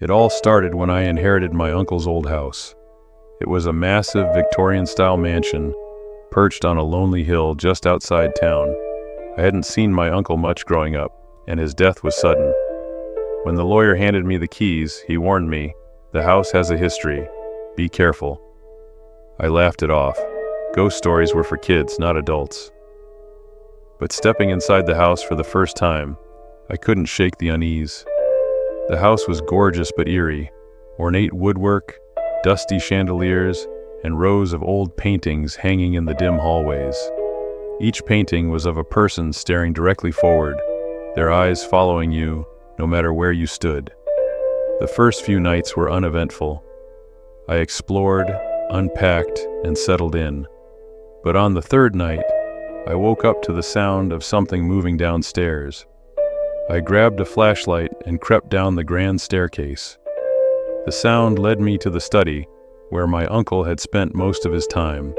It all started when I inherited my uncle's old house. It was a massive Victorian-style mansion perched on a lonely hill just outside town. I hadn't seen my uncle much growing up, and his death was sudden. When the lawyer handed me the keys, he warned me, "The house has a history. Be careful." I laughed it off. Ghost stories were for kids, not adults. But stepping inside the house for the first time, I couldn't shake the unease. The house was gorgeous but eerie. Ornate woodwork, dusty chandeliers, and rows of old paintings hanging in the dim hallways. Each painting was of a person staring directly forward, their eyes following you no matter where you stood. The first few nights were uneventful. I explored, unpacked, and settled in. But on the third night, I woke up to the sound of something moving downstairs. I grabbed a flashlight and crept down the grand staircase. The sound led me to the study, where my uncle had spent most of his time.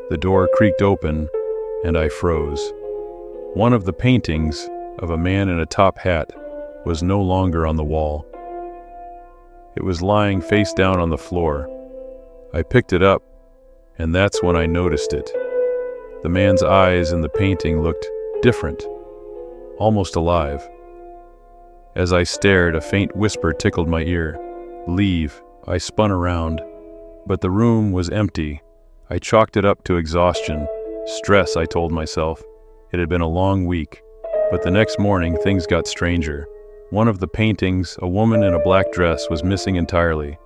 The door creaked open, and I froze. One of the paintings, of a man in a top hat, was no longer on the wall. It was lying face down on the floor. I picked it up, and that's when I noticed it. The man's eyes in the painting looked different, almost alive. As I stared, a faint whisper tickled my ear. "Leave." I spun around, but the room was empty. I chalked it up to exhaustion. Stress, I told myself. It had been a long week, but the next morning things got stranger. One of the paintings, a woman in a black dress, was missing entirely.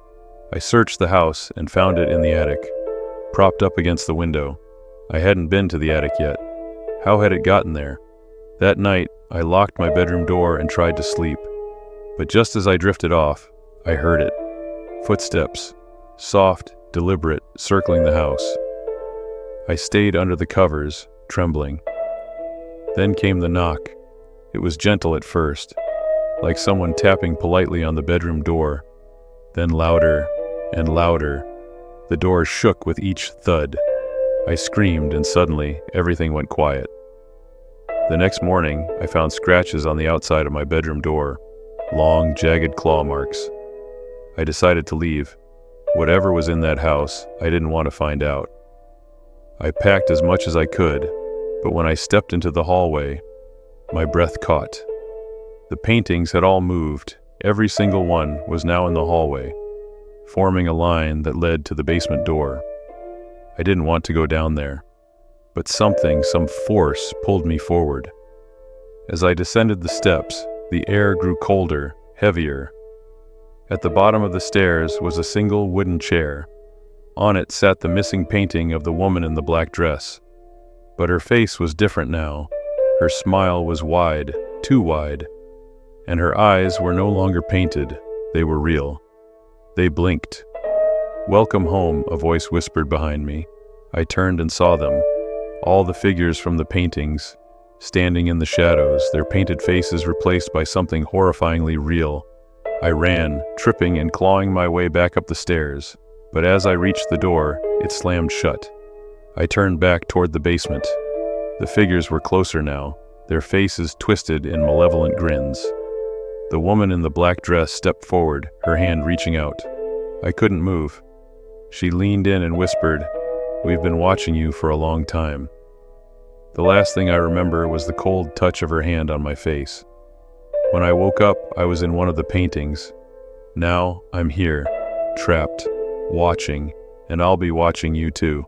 I searched the house and found it in the attic, propped up against the window. I hadn't been to the attic yet. How had it gotten there? That night, I locked my bedroom door and tried to sleep. But just as I drifted off, I heard it. Footsteps, soft, deliberate, circling the house. I stayed under the covers, trembling. Then came the knock. It was gentle at first, like someone tapping politely on the bedroom door. Then louder and louder. The door shook with each thud. I screamed, and suddenly, everything went quiet. The next morning, I found scratches on the outside of my bedroom door, long, jagged claw marks. I decided to leave. Whatever was in that house, I didn't want to find out. I packed as much as I could, but when I stepped into the hallway, my breath caught. The paintings had all moved. Every single one was now in the hallway, forming a line that led to the basement door. I didn't want to go down there, but some force pulled me forward. As I descended the steps, the air grew colder, heavier. At the bottom of the stairs was a single wooden chair. On it sat the missing painting of the woman in the black dress. But her face was different now. Her smile was wide, too wide, and her eyes were no longer painted. They were real. They blinked. "Welcome home," a voice whispered behind me. I turned and saw them, all the figures from the paintings, standing in the shadows, their painted faces replaced by something horrifyingly real. I ran, tripping and clawing my way back up the stairs, but as I reached the door, it slammed shut. I turned back toward the basement. The figures were closer now, their faces twisted in malevolent grins. The woman in the black dress stepped forward, her hand reaching out. I couldn't move. She leaned in and whispered, "We've been watching you for a long time." The last thing I remember was the cold touch of her hand on my face. When I woke up, I was in one of the paintings. Now, I'm here, trapped, watching, and I'll be watching you too.